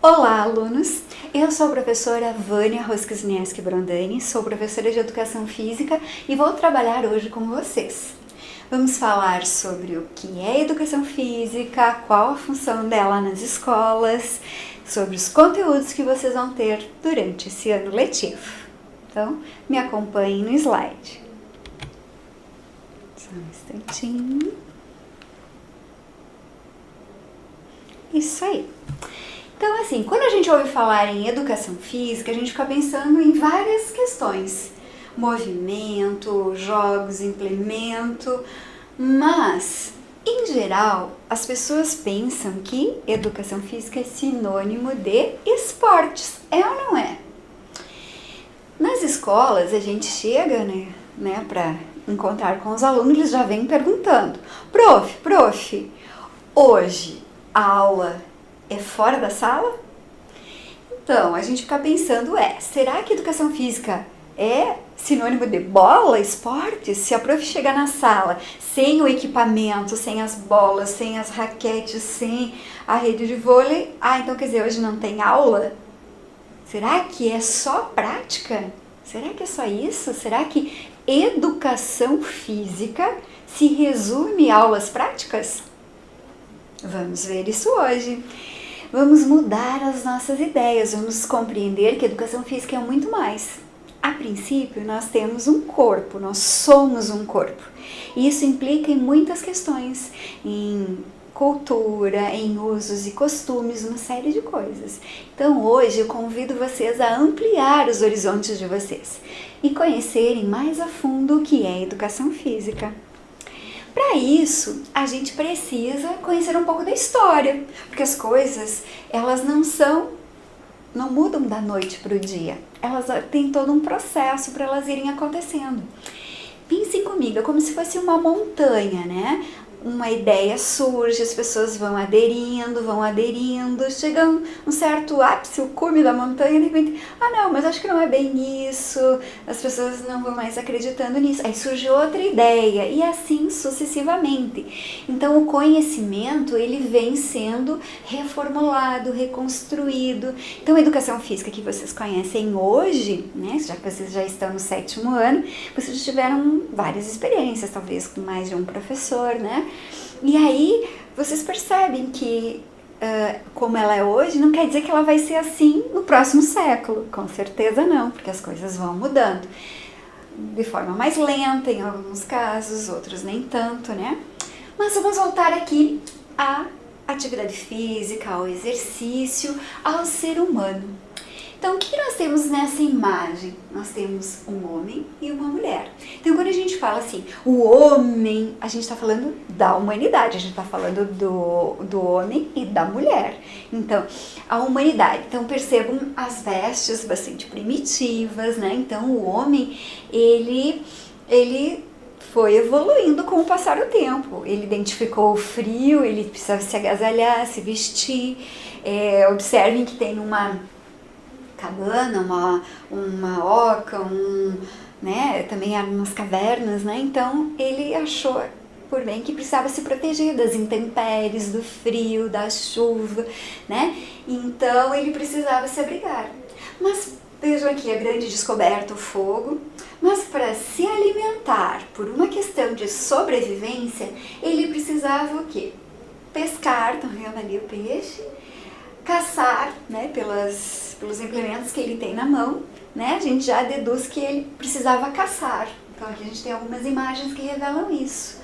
Olá, alunos! Eu sou a professora Vânia Roskisnieski Brondani, sou professora de Educação Física e vou trabalhar hoje com vocês. Vamos falar sobre o que é Educação Física, qual a função dela nas escolas, sobre os conteúdos que vocês vão ter durante esse ano letivo. Então, me acompanhem no slide. Só um instantinho. Isso aí. Então, assim, quando a gente ouve falar em educação física, a gente fica pensando em várias questões. Movimento, jogos, implemento, mas, em geral, as pessoas pensam que educação física é sinônimo de esportes. É ou não é? Nas escolas, a gente chega, né, para encontrar com os alunos, eles já vêm perguntando: Prof, hoje a aula é fora da sala? Então, a gente fica pensando, será que educação física é sinônimo de bola, esporte? Se a prof chegar na sala sem o equipamento, sem as bolas, sem as raquetes, sem a rede de vôlei, então quer dizer, hoje não tem aula? Será que é só prática? Será que é só isso? Será que educação física se resume a aulas práticas? Vamos ver isso hoje. Vamos mudar as nossas ideias, vamos compreender que educação física é muito mais. A princípio, nós temos um corpo, nós somos um corpo. E isso implica em muitas questões, em cultura, em usos e costumes, uma série de coisas. Então, hoje eu convido vocês a ampliar os horizontes de vocês e conhecerem mais a fundo o que é educação física. Para isso, a gente precisa conhecer um pouco da história, porque as coisas, elas não mudam da noite para o dia. Elas têm todo um processo para elas irem acontecendo. Pensem comigo, é como se fosse uma montanha, né? Uma ideia surge, as pessoas vão aderindo, chega um certo ápice, o cume da montanha, de repente, não, mas acho que não é bem isso, as pessoas não vão mais acreditando nisso. Aí surge outra ideia, e assim sucessivamente. Então, o conhecimento, ele vem sendo reformulado, reconstruído. Então, a educação física que vocês conhecem hoje, né, já que vocês já estão no 7º ano, vocês tiveram várias experiências, talvez com mais de um professor, né? E aí, vocês percebem que, como ela é hoje, não quer dizer que ela vai ser assim no próximo século. Com certeza não, porque as coisas vão mudando. De forma mais lenta, em alguns casos, outros nem tanto, né? Mas vamos voltar aqui à atividade física, ao exercício, ao ser humano. Então, o que nós temos nessa imagem? Nós temos um homem e uma mulher. Então, quando a gente fala assim, o homem, a gente está falando da humanidade, a gente está falando do homem e da mulher. Então, a humanidade. Então, percebam as vestes bastante primitivas, né? Então, o homem, ele foi evoluindo com o passar do tempo. Ele identificou o frio, ele precisava se agasalhar, se vestir. Observem que tem uma cabana, uma oca, né, também eram umas cavernas, né? Então ele achou por bem que precisava se proteger das intempéries, do frio, da chuva, né? Então ele precisava se abrigar. Mas vejam aqui a grande descoberta, o fogo. Mas para se alimentar, por uma questão de sobrevivência, ele precisava o quê? Pescar, estão vendo ali o peixe, caçar, né, pelos implementos que ele tem na mão, né, a gente já deduz que ele precisava caçar. Então aqui a gente tem algumas imagens que revelam isso.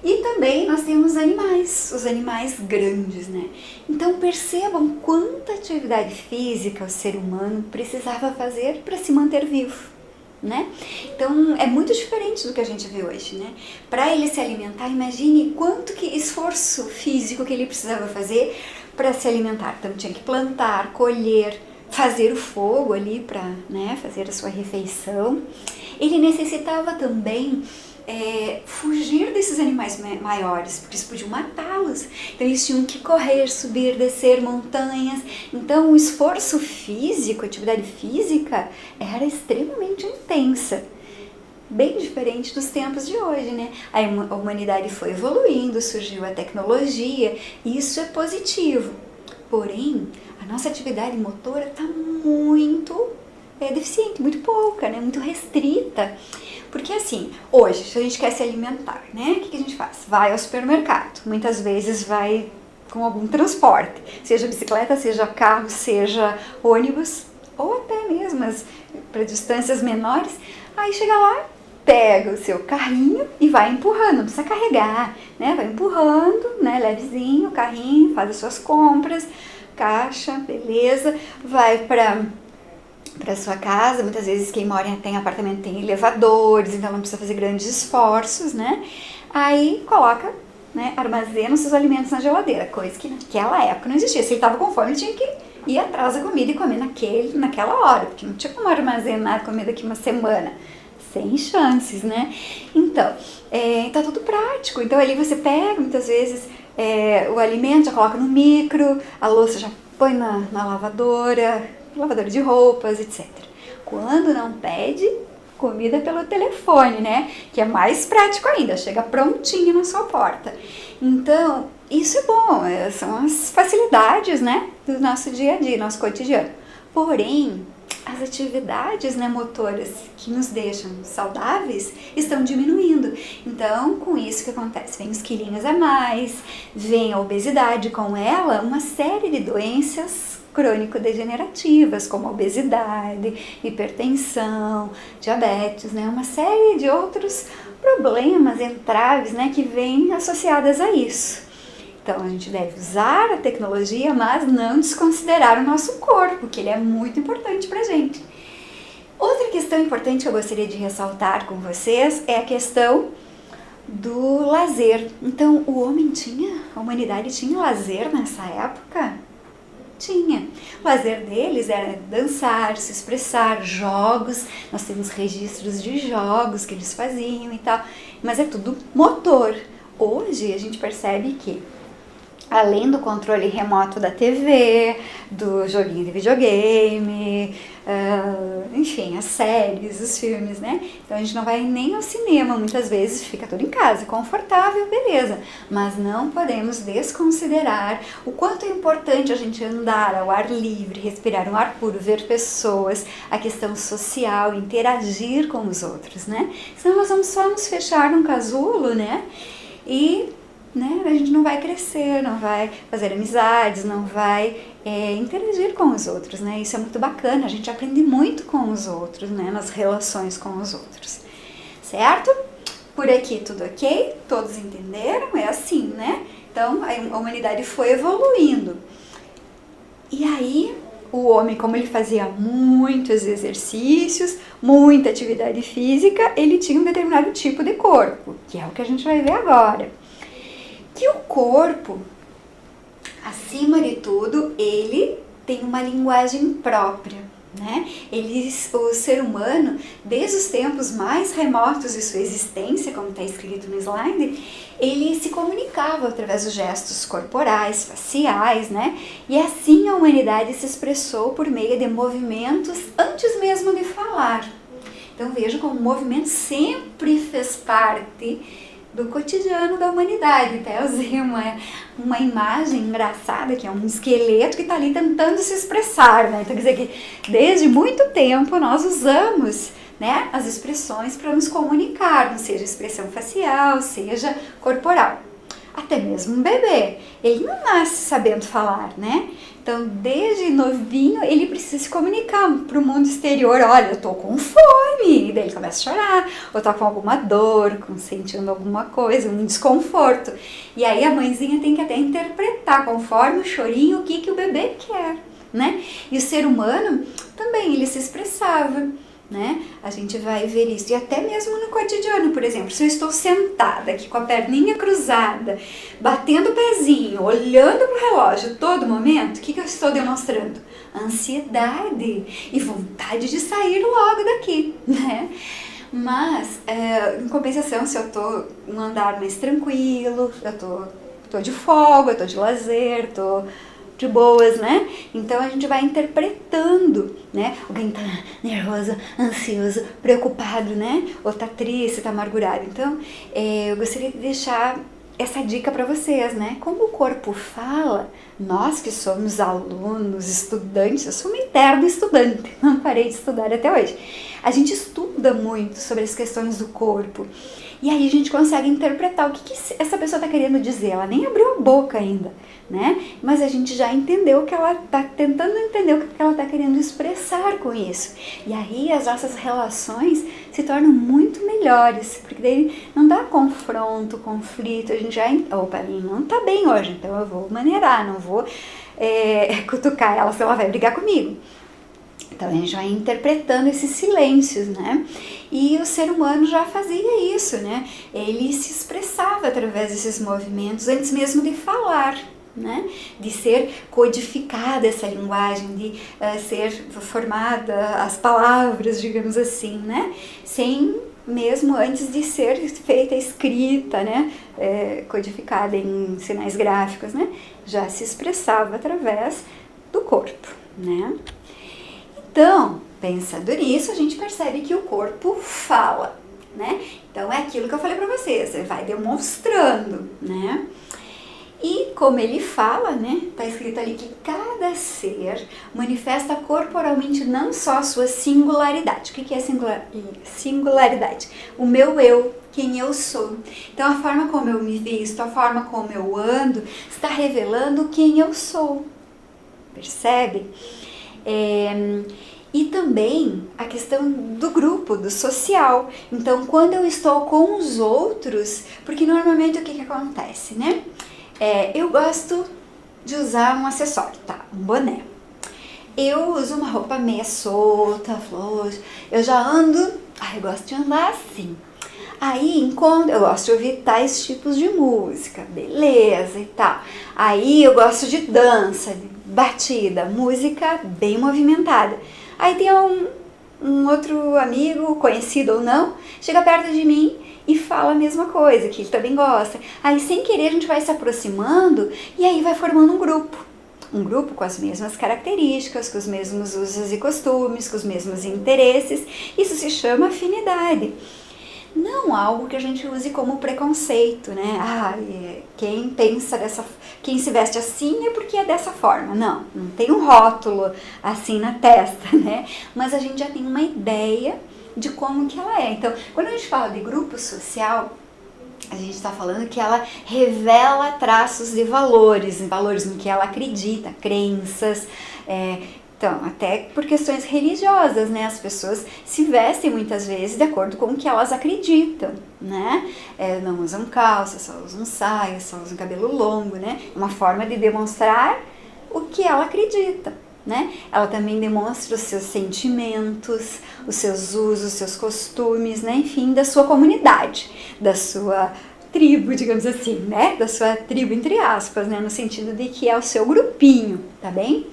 E também nós temos animais, os animais grandes, né? Então percebam quanta atividade física o ser humano precisava fazer para se manter vivo, né? Então é muito diferente do que a gente vê hoje, né? Para ele se alimentar, imagine quanto que esforço físico que ele precisava fazer para se alimentar. Então tinha que plantar, colher, fazer o fogo ali para, né, fazer a sua refeição. Ele necessitava também fugir desses animais maiores, porque eles podiam matá-los. Então eles tinham que correr, subir, descer montanhas. Então o esforço físico, a atividade física era extremamente intensa. bem diferente dos tempos de hoje, né? A humanidade foi evoluindo, surgiu a tecnologia, e isso é positivo. Porém, a nossa atividade motora está muito deficiente, muito pouca, né? Muito restrita. Porque assim, hoje, se a gente quer se alimentar, né? O que a gente faz? Vai ao supermercado. Muitas vezes vai com algum transporte, seja bicicleta, seja carro, seja ônibus, ou até mesmo para distâncias menores. Aí chega lá, pega o seu carrinho e vai empurrando, não precisa carregar, né? Vai empurrando, né? Levezinho o carrinho, faz as suas compras, caixa, beleza, vai para sua casa. Muitas vezes quem mora tem apartamento tem elevadores, então não precisa fazer grandes esforços, né? Aí coloca, né, armazena os seus alimentos na geladeira, coisa que naquela época não existia. Se ele estava com fome, ele tinha que ir atrás da comida e comer naquela hora, porque não tinha como armazenar comida aqui uma semana. Sem chances, né? Então, tá tudo prático. Então ali você pega muitas vezes o alimento, já coloca no micro, a louça já põe na lavadora de roupas, etc. Quando não pede comida pelo telefone, né? Que é mais prático ainda, chega prontinho na sua porta. Então, isso é bom, são as facilidades, né, do nosso dia a dia, nosso cotidiano. Porém, as atividades, né, motoras que nos deixam saudáveis estão diminuindo. Então, com isso, o que acontece? Vem os quilinhos a mais, vem a obesidade, com ela uma série de doenças crônico-degenerativas, como obesidade, hipertensão, diabetes, né, uma série de outros problemas, entraves, né, que vêm associadas a isso. Então, a gente deve usar a tecnologia, mas não desconsiderar o nosso corpo, que ele é muito importante pra gente. Outra questão importante que eu gostaria de ressaltar com vocês é a questão do lazer. Então, a humanidade tinha lazer nessa época? Tinha. O lazer deles era dançar, se expressar, jogos. Nós temos registros de jogos que eles faziam e tal, mas é tudo motor. Hoje a gente percebe que, além do controle remoto da TV, do joguinho de videogame, enfim, as séries, os filmes, né? Então a gente não vai nem ao cinema, muitas vezes fica tudo em casa, confortável, beleza. Mas não podemos desconsiderar o quanto é importante a gente andar ao ar livre, respirar um ar puro, ver pessoas, a questão social, interagir com os outros, né? Senão nós vamos só nos fechar num casulo, né? E a gente não vai crescer, não vai fazer amizades, não vai interagir com os outros, né? Isso é muito bacana, a gente aprende muito com os outros, né? Nas relações com os outros, certo? Por aqui tudo ok? Todos entenderam? É assim, né? Então a humanidade foi evoluindo. E aí o homem, como ele fazia muitos exercícios, muita atividade física, ele tinha um determinado tipo de corpo, que é o que a gente vai ver agora. Que o corpo, acima de tudo, ele tem uma linguagem própria, né? O ser humano, desde os tempos mais remotos de sua existência, como está escrito no slide, ele se comunicava através dos gestos corporais, faciais, né? E assim a humanidade se expressou por meio de movimentos antes mesmo de falar. Então veja como o movimento sempre fez parte do cotidiano da humanidade. Até eu usei uma imagem engraçada, que é um esqueleto que está ali tentando se expressar, né? Então quer dizer que desde muito tempo nós usamos, né, as expressões para nos comunicar, seja expressão facial, seja corporal. Até mesmo um bebê, ele não nasce sabendo falar, né? Então, desde novinho, ele precisa se comunicar para o mundo exterior. Olha, eu tô com fome, e daí ele começa a chorar, ou tá com alguma dor, sentindo alguma coisa, um desconforto. E aí a mãezinha tem que até interpretar, conforme o chorinho, o que o bebê quer, né? E o ser humano também, ele se expressava, né? A gente vai ver isso, e até mesmo no cotidiano, por exemplo, se eu estou sentada aqui com a perninha cruzada, batendo o pezinho, olhando para o relógio todo momento, o que eu estou demonstrando? Ansiedade e vontade de sair logo daqui, né? Mas, em compensação, se eu estou num andar mais tranquilo, eu tô de folga, eu tô de lazer, tô de boas, né? Então a gente vai interpretando, né? Alguém tá nervoso, ansioso, preocupado, né? Ou tá triste, tá amargurado. Então, eu gostaria de deixar essa dica para vocês, né? Como o corpo fala, nós que somos alunos, estudantes, eu sou uma eterna estudante, não parei de estudar até hoje. A gente estuda muito sobre as questões do corpo. E aí a gente consegue interpretar o que essa pessoa está querendo dizer. Ela nem abriu a boca ainda, né? Mas a gente já entendeu que ela está tentando entender o que ela está querendo expressar com isso. E aí as nossas relações se tornam muito melhores, porque daí não dá confronto, conflito. A gente já... Opa, a minha não está bem hoje, então eu vou maneirar, não vou cutucar ela se ela vai brigar comigo. Então a gente vai interpretando esses silêncios, né? E o ser humano já fazia isso, né? Ele se expressava através desses movimentos antes mesmo de falar, né? De ser codificada essa linguagem, de ser formada as palavras, digamos assim, né? Sem mesmo antes de ser feita escrita, né? Codificada em sinais gráficos, né? Já se expressava através do corpo, né? Então, pensando nisso, a gente percebe que o corpo fala, né? Então, é aquilo que eu falei para vocês, ele vai demonstrando, né? E como ele fala, né? Tá escrito ali que cada ser manifesta corporalmente não só a sua singularidade. O que é singularidade? O meu eu, quem eu sou. Então, a forma como eu me visto, a forma como eu ando, está revelando quem eu sou. Percebe? E também a questão do grupo, do social. Então, quando eu estou com os outros, porque normalmente o que acontece, né? Eu gosto de usar um acessório, tá? Um boné. Eu uso uma roupa meia solta, flores. Eu já ando... eu gosto de andar assim. Aí, enquanto eu gosto de ouvir tais tipos de música, beleza e tal. Aí eu gosto de dança, de batida, música bem movimentada. Aí tem um outro amigo, conhecido ou não, chega perto de mim e fala a mesma coisa, que ele também gosta. Aí, sem querer, a gente vai se aproximando e aí vai formando um grupo. Um grupo com as mesmas características, com os mesmos usos e costumes, com os mesmos interesses. Isso se chama afinidade. Não algo que a gente use como preconceito, né? Quem se veste assim é porque é dessa forma. Não tem um rótulo assim na testa, né? Mas a gente já tem uma ideia de como que ela é. Então, quando a gente fala de grupo social, a gente está falando que ela revela traços de valores no que ela acredita, crenças, então, até por questões religiosas, né? As pessoas se vestem muitas vezes de acordo com o que elas acreditam, né? Não usam calça, só usam saia, só usam cabelo longo, né? Uma forma de demonstrar o que ela acredita, né? Ela também demonstra os seus sentimentos, os seus usos, os seus costumes, né? Enfim, da sua comunidade, da sua tribo, digamos assim, né? Da sua tribo, entre aspas, né? No sentido de que é o seu grupinho, tá bem?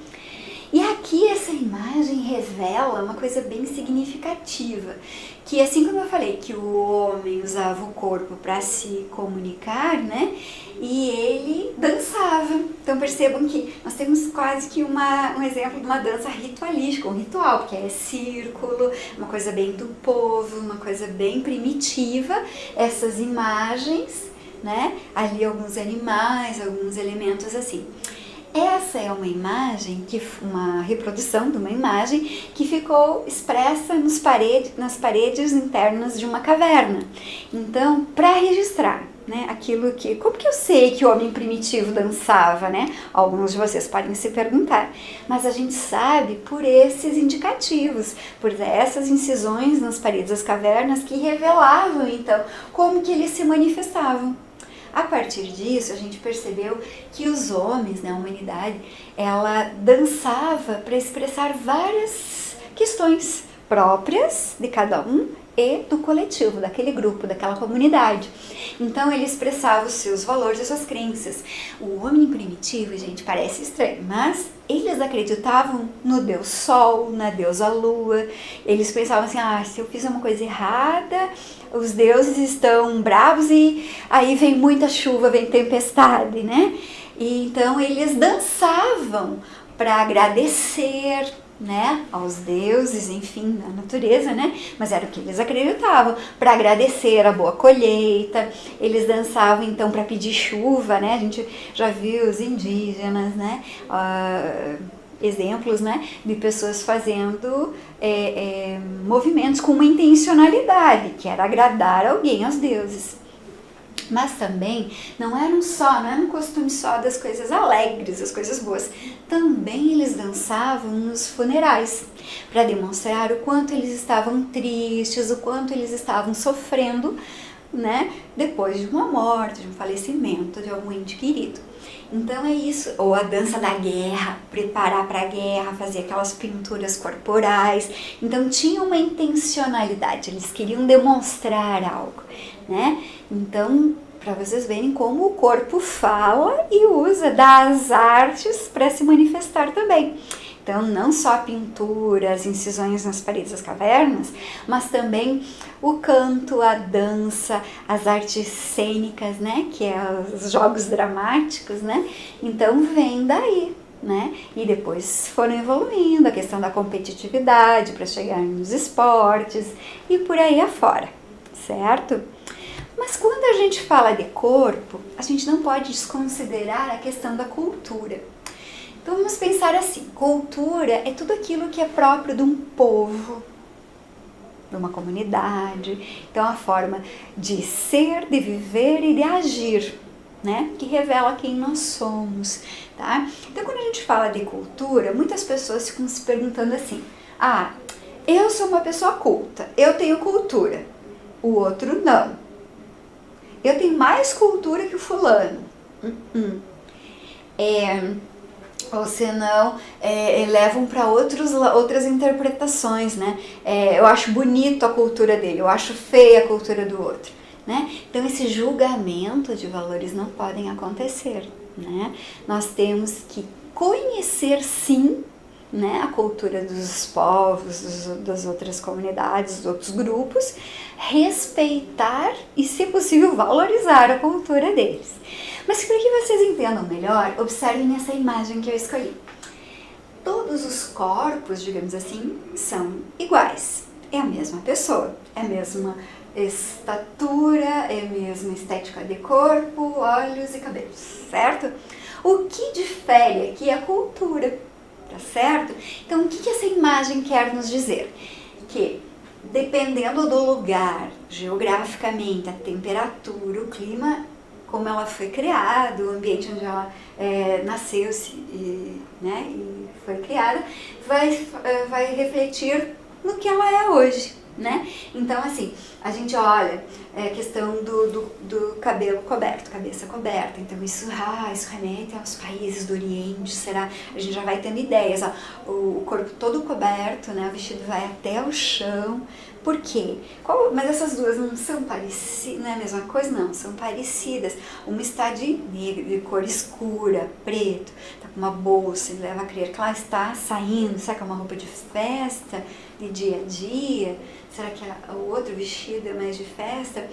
E aqui essa imagem revela uma coisa bem significativa, que assim como eu falei que o homem usava o corpo para se comunicar, né? E ele dançava. Então percebam que nós temos quase que um exemplo de uma dança ritualística, um ritual, porque é círculo, uma coisa bem do povo, uma coisa bem primitiva, essas imagens, né? Ali alguns animais, alguns elementos assim. Essa é uma imagem, uma reprodução de uma imagem que ficou expressa nas paredes internas de uma caverna. Então, para registrar, né, aquilo que... Como que eu sei que o homem primitivo dançava, né? Alguns de vocês podem se perguntar. Mas a gente sabe por esses indicativos, por essas incisões nas paredes das cavernas que revelavam, então, como que eles se manifestavam. A partir disso, a gente percebeu que os homens, né, a humanidade, ela dançava para expressar várias questões próprias de cada um e do coletivo, daquele grupo, daquela comunidade. Então ele expressava os seus valores, as suas crenças. O homem primitivo, gente, parece estranho, mas eles acreditavam no Deus Sol, na deusa Lua. Eles pensavam assim, se eu fiz uma coisa errada, os deuses estão bravos e aí vem muita chuva, vem tempestade, né? E então eles dançavam para agradecer, né, aos deuses, enfim, na natureza, né, mas era o que eles acreditavam, para agradecer a boa colheita. Eles dançavam então para pedir chuva, né, a gente já viu os indígenas, né, exemplos, né, de pessoas fazendo movimentos com uma intencionalidade, que era agradar alguém, aos deuses. Mas também não era um costume só das coisas alegres, das coisas boas. Também eles dançavam nos funerais, para demonstrar o quanto eles estavam tristes, o quanto eles estavam sofrendo, né, depois de uma morte, de um falecimento de algum ente querido. Então é isso, ou a dança da guerra, preparar para a guerra, fazer aquelas pinturas corporais. Então tinha uma intencionalidade, eles queriam demonstrar algo, né? Então, para vocês verem como o corpo fala e usa das artes para se manifestar também. Então, não só a pintura, as incisões nas paredes das cavernas, mas também o canto, a dança, as artes cênicas, né? Que é os jogos dramáticos, né? Então, vem daí, né? E depois foram evoluindo a questão da competitividade para chegar nos esportes e por aí afora, certo? Mas quando a gente fala de corpo, a gente não pode desconsiderar a questão da cultura. Então vamos pensar assim, cultura é tudo aquilo que é próprio de um povo, de uma comunidade. Então a forma de ser, de viver e de agir, né? Que revela quem nós somos, tá? Então quando a gente fala de cultura, muitas pessoas ficam se perguntando assim, eu sou uma pessoa culta, eu tenho cultura, o outro não. Eu tenho mais cultura que o fulano. Ou senão levam para outras interpretações, né? Eu acho bonito a cultura dele, eu acho feia a cultura do outro, né? Então esse julgamento de valores não podem acontecer, né? Nós temos que conhecer sim, né, a cultura dos povos, das outras comunidades, dos outros grupos, respeitar e, se possível, valorizar a cultura deles. Mas para que vocês entendam melhor, observem essa imagem que eu escolhi. Todos os corpos, digamos assim, são iguais. É a mesma pessoa, é a mesma estatura, é a mesma estética de corpo, olhos e cabelos, certo? O que difere aqui é a cultura. Tá certo? Então, o que essa imagem quer nos dizer? Que, dependendo do lugar, geograficamente, a temperatura, o clima, como ela foi criada, o ambiente onde ela nasceu né, e foi criada, vai refletir no que ela é hoje, né? Então, assim, a gente olha a questão do cabelo coberto, cabeça coberta. Então, isso remete aos países do Oriente, será? A gente já vai tendo ideias, ó, o corpo todo coberto, né? O vestido vai até o chão. Por quê? Mas essas duas não são parecidas, não é a mesma coisa? Não, são parecidas. Uma está de negro, de cor escura, preto, está com uma bolsa, ele leva a crer que ela está saindo, será que é uma roupa de festa, de dia a dia? Será que o outro vestido é mais de festa?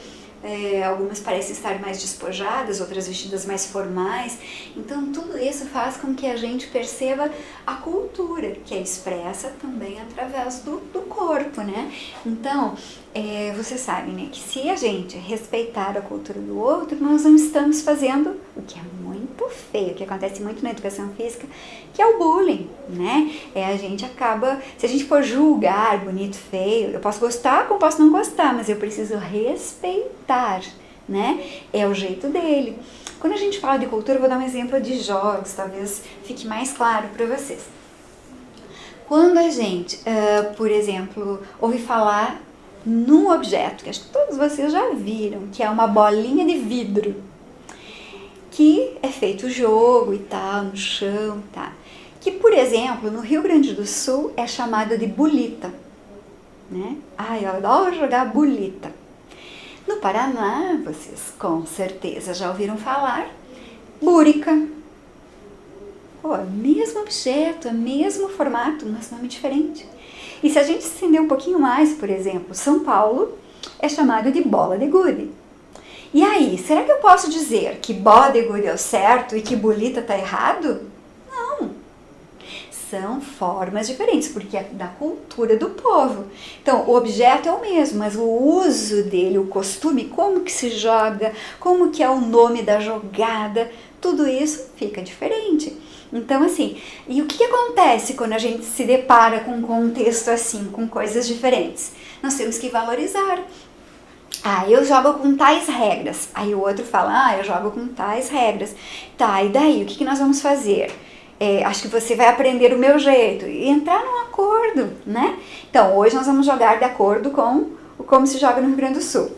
Algumas parecem estar mais despojadas, outras vestidas mais formais. Então tudo isso faz com que a gente perceba a cultura, que é expressa também através do corpo, né? Então, vocês sabem, né, que se a gente respeitar a cultura do outro, nós não estamos fazendo o que é muito feio, que acontece muito na educação física, que é o bullying, né? A gente acaba, se a gente for julgar bonito, feio, eu posso gostar como posso não gostar, mas eu preciso respeitar, né? É o jeito dele. Quando a gente fala de cultura, eu vou dar um exemplo de jogos, talvez fique mais claro para vocês. Quando a gente, por exemplo, ouve falar num objeto, que acho que todos vocês já viram, que é uma bolinha de vidro, que é feito jogo e tal, no chão, tá? Que, por exemplo, no Rio Grande do Sul é chamado de bolita, né? Eu adoro jogar bolita. No Paraná, vocês com certeza já ouviram falar, búrica. Mesmo objeto, mesmo formato, mas nome diferente. E se a gente estender um pouquinho mais, por exemplo, São Paulo é chamado de bola de gude. E aí, será que eu posso dizer que Bódego deu certo e que Bolita está errado? Não. São formas diferentes, porque é da cultura do povo. Então, o objeto é o mesmo, mas o uso dele, o costume, como que se joga, como que é o nome da jogada, tudo isso fica diferente. Então, assim, e o que acontece quando a gente se depara com um contexto assim, com coisas diferentes? Nós temos que valorizar. Ah, eu jogo com tais regras. Aí o outro fala, eu jogo com tais regras. Tá, e daí, o que nós vamos fazer? Acho que você vai aprender o meu jeito. E entrar num acordo, né? Então, hoje nós vamos jogar de acordo com como se joga no Rio Grande do Sul.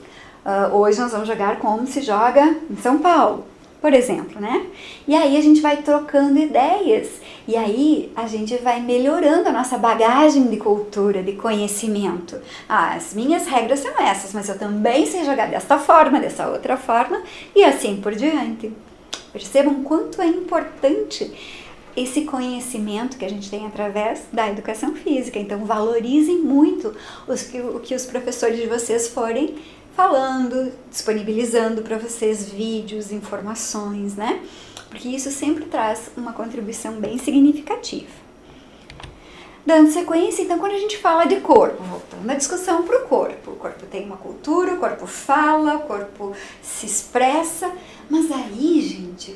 Hoje nós vamos jogar como se joga em São Paulo, por exemplo, né? E aí a gente vai trocando ideias. E aí a gente vai melhorando a nossa bagagem de cultura, de conhecimento. As minhas regras são essas, mas eu também sei jogar desta forma, dessa outra forma, e assim por diante. Percebam quanto é importante esse conhecimento que a gente tem através da educação física. Então, valorizem muito o que os professores de vocês forem falando, disponibilizando para vocês vídeos, informações, né? Porque isso sempre traz uma contribuição bem significativa. Dando sequência, então, quando a gente fala de corpo, voltando a discussão para o corpo tem uma cultura, o corpo fala, o corpo se expressa, mas aí, gente,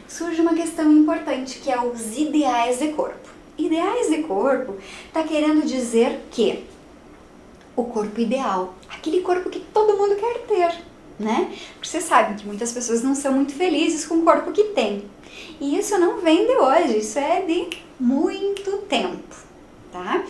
surge uma questão importante, que é os ideais de corpo. Ideais de corpo está querendo dizer que o corpo ideal, aquele corpo que todo mundo quer ter, né? Porque você sabe que muitas pessoas não são muito felizes com o corpo que tem. E isso não vem de hoje, isso é de muito tempo, tá?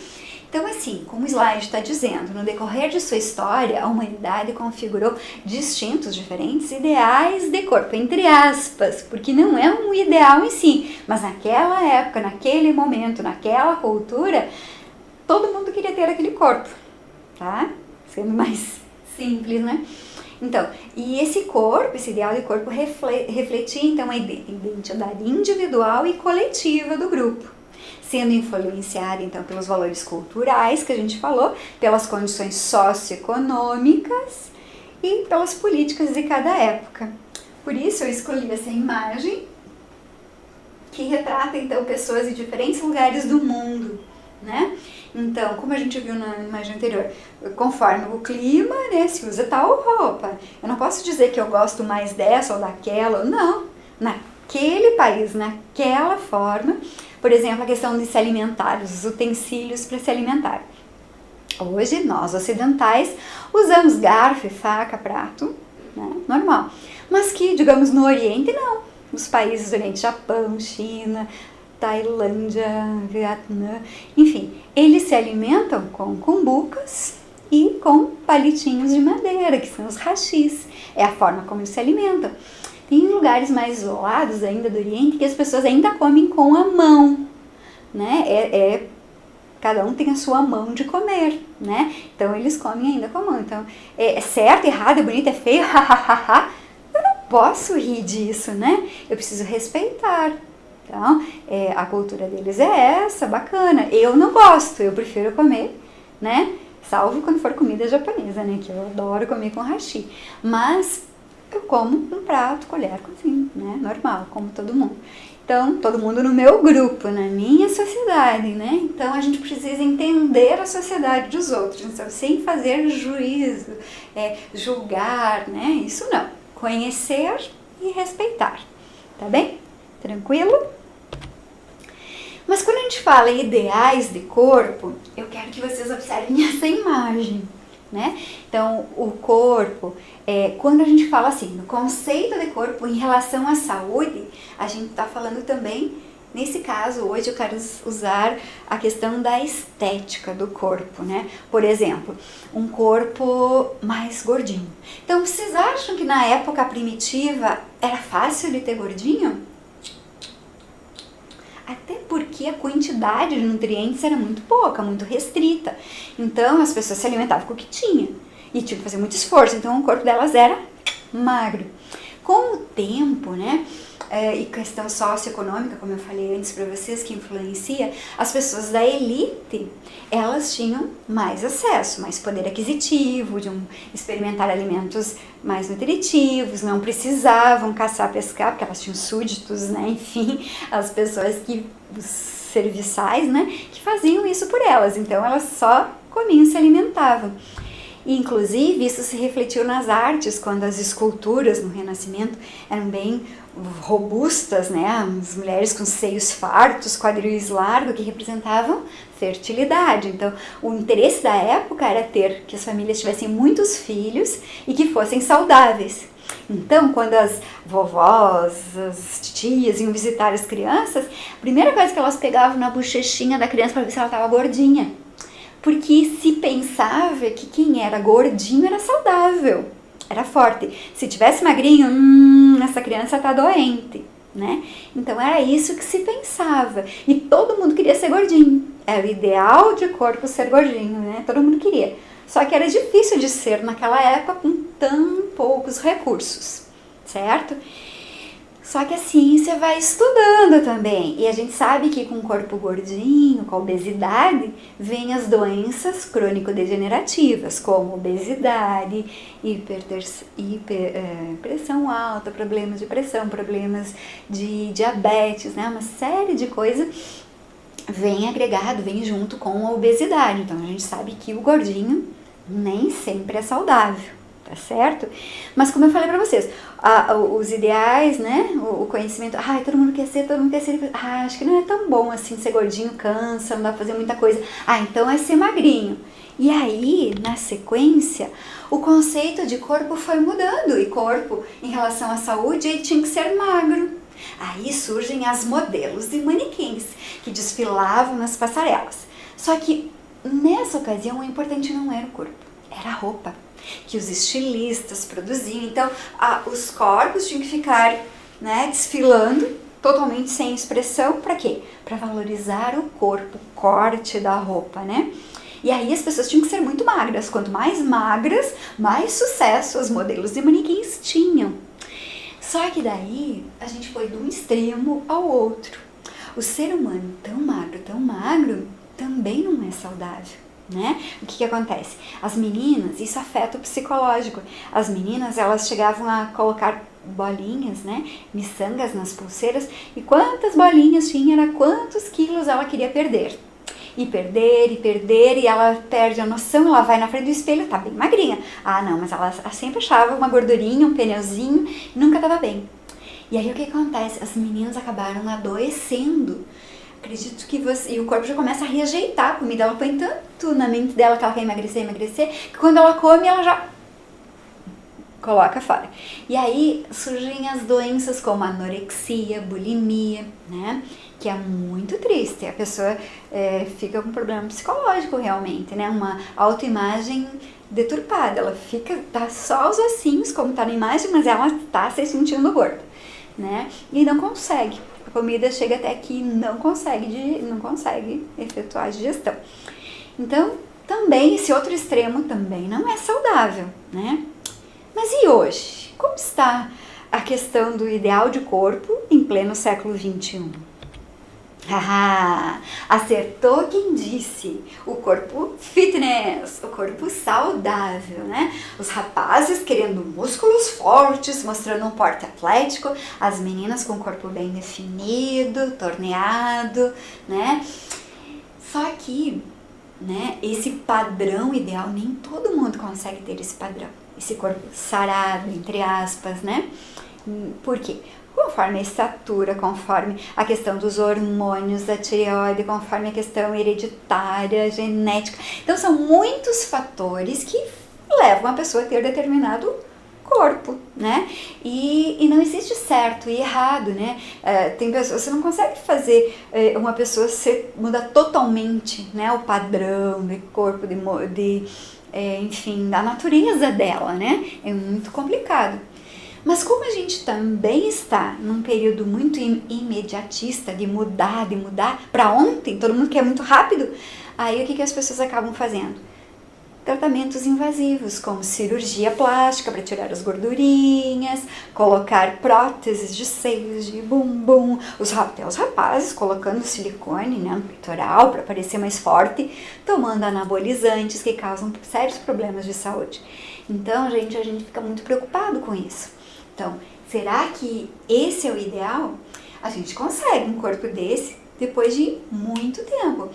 Então, assim, como o slide está dizendo, no decorrer de sua história, a humanidade configurou distintos, diferentes ideais de corpo, entre aspas, porque não é um ideal em si, mas naquela época, naquele momento, naquela cultura, todo mundo queria ter aquele corpo, tá? Sendo mais simples, né? Então, e esse corpo, esse ideal de corpo refletia, então, a identidade individual e coletiva do grupo, sendo influenciada, então, pelos valores culturais que a gente falou, pelas condições socioeconômicas e pelas políticas de cada época. Por isso eu escolhi essa imagem que retrata, então, pessoas de diferentes lugares do mundo, né? Então, como a gente viu na imagem anterior, conforme o clima, né, se usa tal roupa. Eu não posso dizer que eu gosto mais dessa ou daquela, não. Naquele país, naquela forma. Por exemplo, a questão de se alimentar, os utensílios para se alimentar. Hoje, nós ocidentais usamos garfo, faca, prato, né, normal. Mas que, digamos, no Oriente, não. Nos países do Oriente, Japão, China, Tailândia, Vietnã, enfim, eles se alimentam com cumbucas e com palitinhos de madeira, que são os hashis. É a forma como eles se alimentam. Tem lugares mais isolados ainda do Oriente que as pessoas ainda comem com a mão, né? Cada um tem a sua mão de comer, né? Então eles comem ainda com a mão. Então, é certo, errado, é bonito, é feio, hahaha. Eu não posso rir disso, né? Eu preciso respeitar. Então, a cultura deles é essa, bacana. Eu não gosto, eu prefiro comer, né? Salvo quando for comida japonesa, né? Que eu adoro comer com hashi. Mas eu como um prato, colher, assim, né? Normal, como todo mundo. Então, todo mundo no meu grupo, na minha sociedade, né? Então, a gente precisa entender a sociedade dos outros, então, sem fazer juízo, julgar, né? Isso não. Conhecer e respeitar, tá bem? Tranquilo? Mas quando a gente fala em ideais de corpo, eu quero que vocês observem essa imagem, né? Então, o corpo, quando a gente fala assim, no conceito de corpo em relação à saúde, a gente está falando também, nesse caso, hoje eu quero usar a questão da estética do corpo, né? Por exemplo, um corpo mais gordinho. Então, vocês acham que na época primitiva era fácil de ter gordinho? Até porque a quantidade de nutrientes era muito pouca, muito restrita. Então, as pessoas se alimentavam com o que tinha. E tinham que fazer muito esforço. Então, o corpo delas era magro. Com o tempo, né, e questão socioeconômica, como eu falei antes para vocês, que influencia, as pessoas da elite, elas tinham mais acesso, mais poder aquisitivo, de experimentar alimentos mais nutritivos, não precisavam caçar, pescar, porque elas tinham súditos, né? Enfim, as pessoas os serviçais, né? Que faziam isso por elas, então elas só comiam e se alimentavam. E, inclusive, isso se refletiu nas artes, quando as esculturas no Renascimento eram bem robustas, né? As mulheres com seios fartos, quadris largos, que representavam fertilidade. Então, o interesse da época era que as famílias tivessem muitos filhos e que fossem saudáveis. Então, quando as vovós, as tias iam visitar as crianças, a primeira coisa que elas pegavam na bochechinha da criança para ver se ela estava gordinha. Porque se pensava que quem era gordinho era saudável, era forte. Se tivesse magrinho, essa criança está doente, né? Então era isso que se pensava. E todo mundo queria ser gordinho. Era o ideal de corpo ser gordinho, né? Todo mundo queria. Só que era difícil de ser naquela época com tão poucos recursos, certo? Só que a ciência vai estudando também, e a gente sabe que com o corpo gordinho, com a obesidade, vem as doenças crônico-degenerativas, como obesidade, pressão alta, problemas de pressão, problemas de diabetes, né? Uma série de coisas vem agregado, vem junto com a obesidade. Então a gente sabe que o gordinho nem sempre é saudável. Tá certo? Mas como eu falei pra vocês, os ideais, né? O conhecimento, todo mundo quer ser, acho que não é tão bom assim ser gordinho, cansa, não dá pra fazer muita coisa. Então é ser magrinho. E aí, na sequência, o conceito de corpo foi mudando, e corpo, em relação à saúde, ele tinha que ser magro. Aí surgem as modelos de manequins, que desfilavam nas passarelas. Só que, nessa ocasião, o importante não era o corpo, era a roupa que os estilistas produziam. Então, os corpos tinham que ficar, né, desfilando totalmente sem expressão. Para quê? Para valorizar o corpo, o corte da roupa, né? E aí as pessoas tinham que ser muito magras. Quanto mais magras, mais sucesso os modelos de manequins tinham. Só que daí a gente foi de um extremo ao outro. O ser humano tão magro, também não é saudável. Né? O que acontece? As meninas, isso afeta o psicológico. As meninas, elas chegavam a colocar bolinhas, né, miçangas nas pulseiras, e quantas bolinhas tinha, era quantos quilos ela queria perder. E perder, e ela perde a noção, ela vai na frente do espelho, tá bem magrinha. Não, mas ela sempre achava uma gordurinha, um pneuzinho, e nunca tava bem. E aí o que acontece? As meninas acabaram adoecendo. Acredito que e o corpo já começa a rejeitar a comida. Ela põe tanto na mente dela que ela quer emagrecer, que quando ela come, ela já coloca fora. E aí surgem as doenças como anorexia, bulimia, né? Que é muito triste. A pessoa fica com um problema psicológico realmente, né? Uma autoimagem deturpada. Ela tá só os ossinhos, como tá na imagem, mas ela tá se sentindo gorda, né? E não consegue. A comida chega até que não consegue efetuar a digestão. Então, também, esse outro extremo também não é saudável, né? Mas e hoje? Como está a questão do ideal de corpo em pleno século XXI? Acertou quem disse, o corpo fitness, o corpo saudável, né? Os rapazes querendo músculos fortes, mostrando um porte atlético, as meninas com o corpo bem definido, torneado, né? Só que, né, esse padrão ideal, nem todo mundo consegue ter esse padrão, esse corpo sarado, entre aspas, né? Por quê? Conforme a estatura, conforme a questão dos hormônios da tireoide, conforme a questão hereditária, genética. Então, são muitos fatores que levam a pessoa a ter determinado corpo, né? E não existe certo e errado, né? Tem pessoas, você não consegue fazer uma pessoa mudar totalmente, né, o padrão de corpo, enfim, da natureza dela, né? É muito complicado. Mas como a gente também está num período muito imediatista de mudar para ontem, todo mundo quer muito rápido, aí o que as pessoas acabam fazendo? tratamentos invasivos, como cirurgia plástica para tirar as gordurinhas, colocar próteses de seios, de bumbum, até os rapazes colocando silicone, né, no peitoral para parecer mais forte, tomando anabolizantes que causam sérios problemas de saúde. Então, gente, a gente fica muito preocupado com isso. Então, será que esse é o ideal? A gente consegue um corpo desse depois de muito tempo.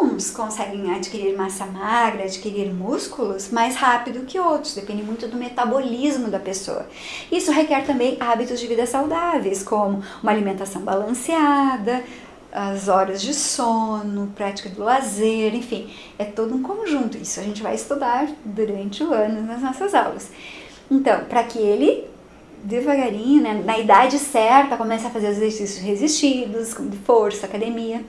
Uns conseguem adquirir massa magra, adquirir músculos mais rápido que outros, depende muito do metabolismo da pessoa. Isso requer também hábitos de vida saudáveis, como uma alimentação balanceada, as horas de sono, prática do lazer, enfim, é todo um conjunto. Isso a gente vai estudar durante o ano nas nossas aulas. Então, para que ele devagarinho, né, na idade certa, comece a fazer os exercícios resistidos, de força, academia.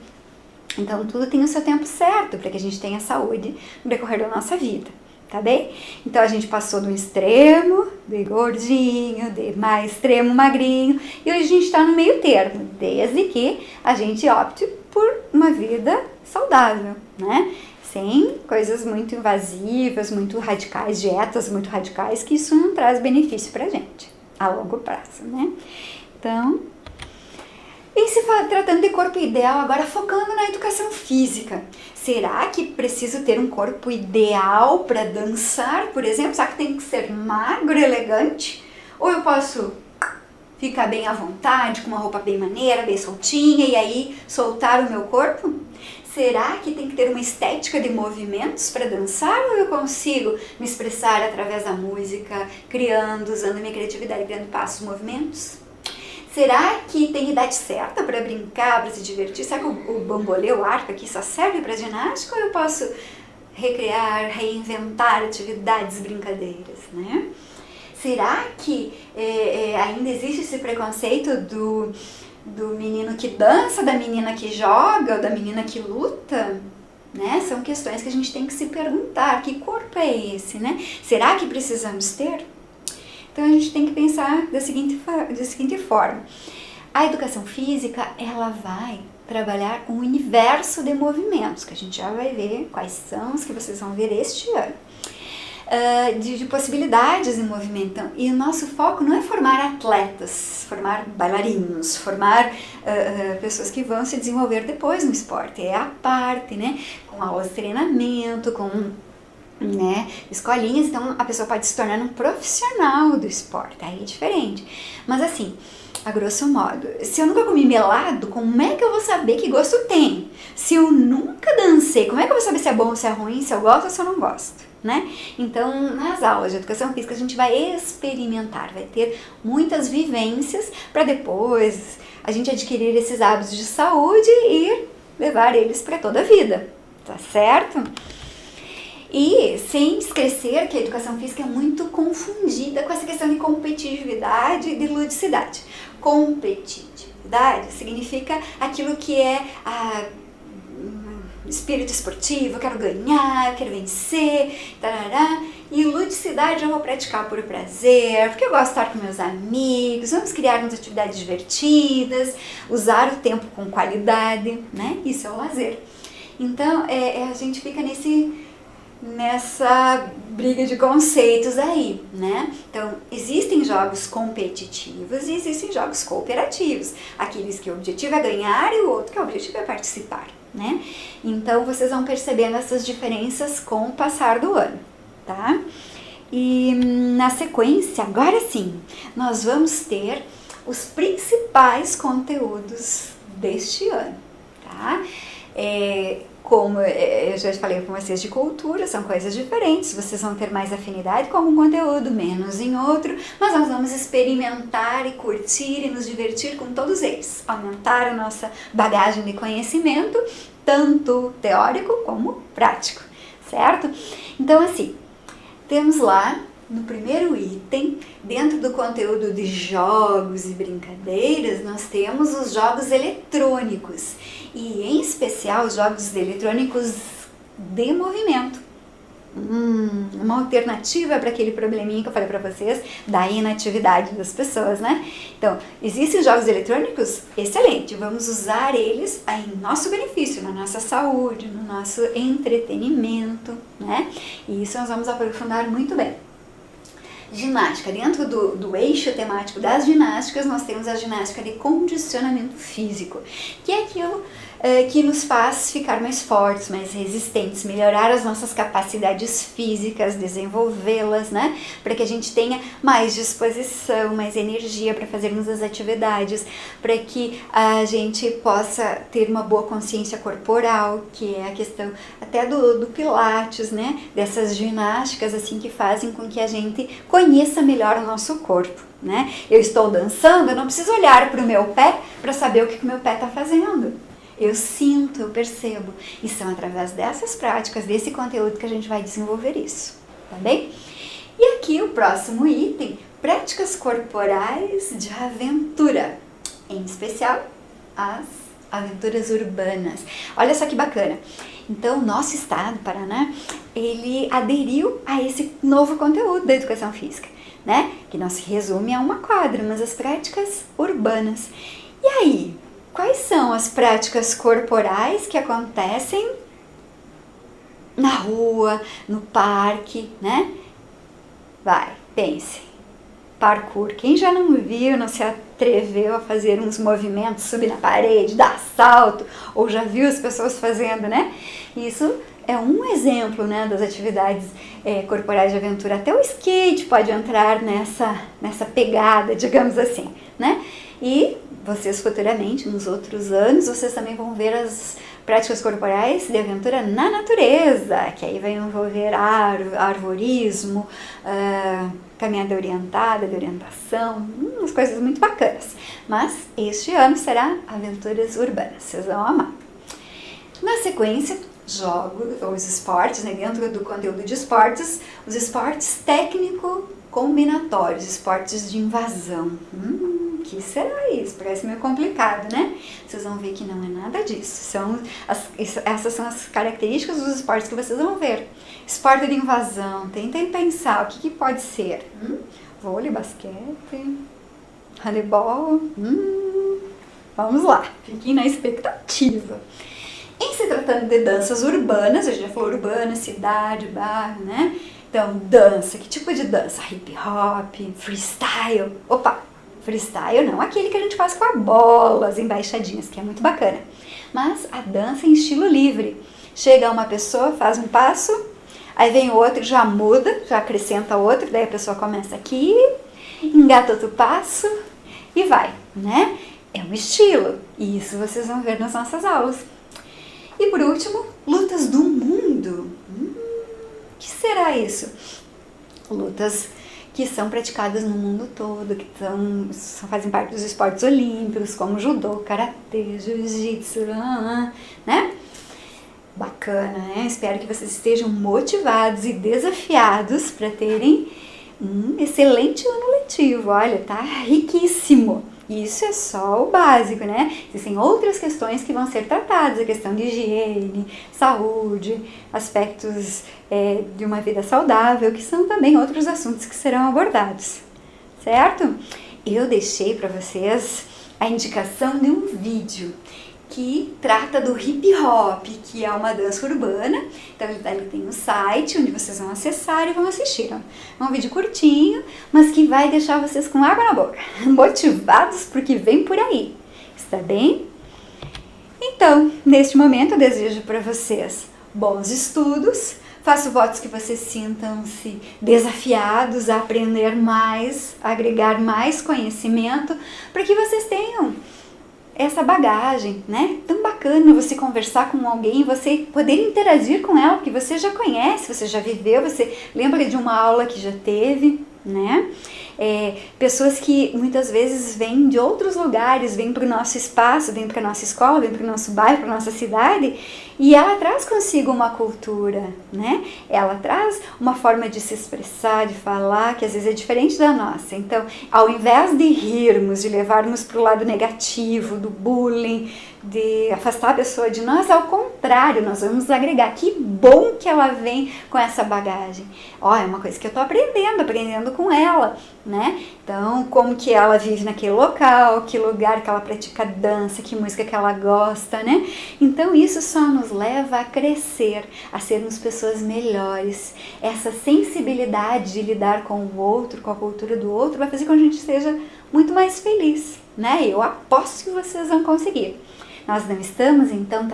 Então, tudo tem o seu tempo certo para que a gente tenha saúde no decorrer da nossa vida, tá bem? Então, a gente passou do extremo, de gordinho, de mais extremo, magrinho, e hoje a gente está no meio termo, desde que a gente opte por uma vida saudável, né? Sem coisas muito invasivas, muito radicais, dietas muito radicais, que isso não traz benefício pra gente a longo prazo, né? Então, e se tratando de corpo ideal, agora focando na educação física, será que preciso ter um corpo ideal para dançar, por exemplo? Será que tem que ser magro, elegante? Ou eu posso ficar bem à vontade, com uma roupa bem maneira, bem soltinha, e aí soltar o meu corpo? Será que tem que ter uma estética de movimentos para dançar, ou eu consigo me expressar através da música, criando, usando a minha criatividade, criando passos, movimentos? Será que tem idade certa para brincar, para se divertir? Será que o bambolê, o arco aqui só serve para ginástica, ou eu posso recriar, reinventar atividades, brincadeiras, né? Será que ainda existe esse preconceito do menino que dança, da menina que joga, ou da menina que luta? Né? São questões que a gente tem que se perguntar, que corpo é esse, né? Será que precisamos ter? Então a gente tem que pensar da seguinte forma: a educação física, ela vai trabalhar um universo de movimentos, que a gente já vai ver quais são os que vocês vão ver este ano, de possibilidades de movimento. E o nosso foco não é formar atletas, formar bailarinos, formar pessoas que vão se desenvolver depois no esporte, é a parte, né? Com aulas de treinamento, com escolinhas, então a pessoa pode se tornar um profissional do esporte, aí é diferente. Mas assim, a grosso modo, se eu nunca comi melado, como é que eu vou saber que gosto tem? Se eu nunca dancei, como é que eu vou saber se é bom ou se é ruim, se eu gosto ou se eu não gosto, né? Então, nas aulas de educação física, a gente vai experimentar, vai ter muitas vivências para depois a gente adquirir esses hábitos de saúde e levar eles para toda a vida, tá certo? E sem esquecer que a educação física é muito confundida com essa questão de competitividade e de ludicidade. Competitividade significa aquilo que é espírito esportivo, eu quero ganhar, eu quero vencer, tarará. E ludicidade eu vou praticar por prazer, porque eu gosto de estar com meus amigos, vamos criar umas atividades divertidas, usar o tempo com qualidade, né? Isso é o lazer. Então, a gente fica nessa briga de conceitos aí, né? Então, existem jogos competitivos e existem jogos cooperativos. Aqueles que o objetivo é ganhar e o outro que o objetivo é participar, né? Então, vocês vão percebendo essas diferenças com o passar do ano, tá? E na sequência, agora sim, nós vamos ter os principais conteúdos deste ano, tá? Como eu já falei com vocês de cultura, são coisas diferentes, vocês vão ter mais afinidade com um conteúdo, menos em outro, mas nós vamos experimentar e curtir e nos divertir com todos eles, aumentar a nossa bagagem de conhecimento, tanto teórico como prático, certo? Então assim, temos lá no primeiro item, dentro do conteúdo de jogos e brincadeiras, nós temos os jogos eletrônicos. E em especial os jogos eletrônicos de movimento, uma alternativa para aquele probleminha que eu falei para vocês da inatividade das pessoas, né? Então, existem jogos eletrônicos? Excelente, vamos usar eles em nosso benefício, na nossa saúde, no nosso entretenimento, né? E isso nós vamos aprofundar muito bem. Ginástica. Dentro do eixo temático das ginásticas, nós temos a ginástica de condicionamento físico, que é aquilo que nos faz ficar mais fortes, mais resistentes, melhorar as nossas capacidades físicas, desenvolvê-las, né? Para que a gente tenha mais disposição, mais energia para fazermos as atividades, para que a gente possa ter uma boa consciência corporal, que é a questão até do Pilates, né? Dessas ginásticas assim que fazem com que a gente conheça melhor o nosso corpo, né? Eu estou dançando, eu não preciso olhar para o meu pé para saber o que o meu pé está fazendo. Eu sinto, eu percebo. E são através dessas práticas, desse conteúdo que a gente vai desenvolver isso, tá bem? E aqui o próximo item, práticas corporais de aventura, em especial as aventuras urbanas. Olha só que bacana. Então, o nosso estado, Paraná, ele aderiu a esse novo conteúdo da educação física, né? Que não se resume a uma quadra, mas as práticas urbanas. E aí, quais são as práticas corporais que acontecem na rua, no parque, né? Vai, pense. Parkour. Quem já não viu, não se atreveu a fazer uns movimentos, subir na parede, dar salto, ou já viu as pessoas fazendo, né? Isso é um exemplo, né, das atividades corporais de aventura. Até o skate pode entrar nessa pegada, digamos assim, né? E vocês futuramente, nos outros anos, vocês também vão ver as práticas corporais de aventura na natureza, que aí vai envolver arvorismo, caminhada orientada, de orientação, umas coisas muito bacanas. Mas este ano será aventuras urbanas, vocês vão amar. Na sequência, jogos, os esportes, né, dentro do conteúdo de esportes, os esportes técnico-combinatórios, esportes de invasão. Que será isso? Parece meio complicado, né? Vocês vão ver que não é nada disso. Essas são as características dos esportes que vocês vão ver. Esporte de invasão, tentem pensar o que pode ser. Vôlei, basquete, handebol. Vamos lá, fiquem na expectativa. Em se tratando de danças urbanas, a gente já falou urbana, cidade, bairro, né? Então, dança, que tipo de dança? Hip hop, freestyle. Opa! Freestyle não aquele que a gente faz com a bola, as embaixadinhas, que é muito bacana. Mas a dança em estilo livre. Chega uma pessoa, faz um passo, aí vem outro, já muda, já acrescenta outro, daí a pessoa começa aqui, engata outro passo e vai, né? É um estilo, e isso vocês vão ver nas nossas aulas. E por último, lutas do mundo. O que será isso? Lutas que são praticadas no mundo todo, que fazem parte dos esportes olímpicos, como judô, karatê, jiu-jitsu, né? Bacana, né? Espero que vocês estejam motivados e desafiados para terem um excelente ano letivo. Olha, tá riquíssimo. Isso é só o básico, né? Existem outras questões que vão ser tratadas, a questão de higiene, saúde, aspectos de uma vida saudável, que são também outros assuntos que serão abordados, certo? Eu deixei para vocês a indicação de um vídeo que trata do hip hop, que é uma dança urbana. Então ele tem um site onde vocês vão acessar e vão assistir. É um vídeo curtinho, mas que vai deixar vocês com água na boca, motivados porque vem por aí. Está bem? Então, neste momento eu desejo para vocês bons estudos. Faço votos que vocês sintam-se desafiados a aprender mais, a agregar mais conhecimento, para que vocês tenham essa bagagem, né? Tão bacana você conversar com alguém, você poder interagir com ela, porque você já conhece, você já viveu, você lembra de uma aula que já teve, né? Pessoas que muitas vezes vêm de outros lugares, vêm para o nosso espaço, vêm para a nossa escola, vêm para o nosso bairro, para a nossa cidade, e ela traz consigo uma cultura, né? Ela traz uma forma de se expressar, de falar, que às vezes é diferente da nossa. Então, ao invés de rirmos, de levarmos para o lado negativo, do bullying, de afastar a pessoa de nós, ao contrário, nós vamos agregar. Que bom que ela vem com essa bagagem. Ó, é uma coisa que eu tô aprendendo com ela, né? Então, como que ela vive naquele local, que lugar que ela pratica dança, que música que ela gosta, né? Então, isso só nos leva a crescer, a sermos pessoas melhores. Essa sensibilidade de lidar com o outro, com a cultura do outro, vai fazer com que a gente seja muito mais feliz, né? Eu aposto que vocês vão conseguir. Nós não estamos, então,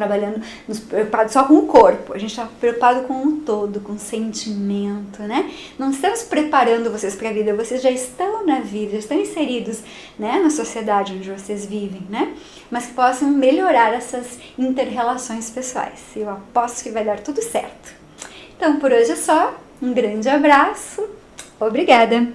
nos preocupados só com o corpo. A gente está preocupado com o todo, com o sentimento, né? Não estamos preparando vocês para a vida. Vocês já estão na vida, já estão inseridos, né, na sociedade onde vocês vivem, né? Mas que possam melhorar essas inter-relações pessoais. Eu aposto que vai dar tudo certo. Então, por hoje é só. Um grande abraço. Obrigada!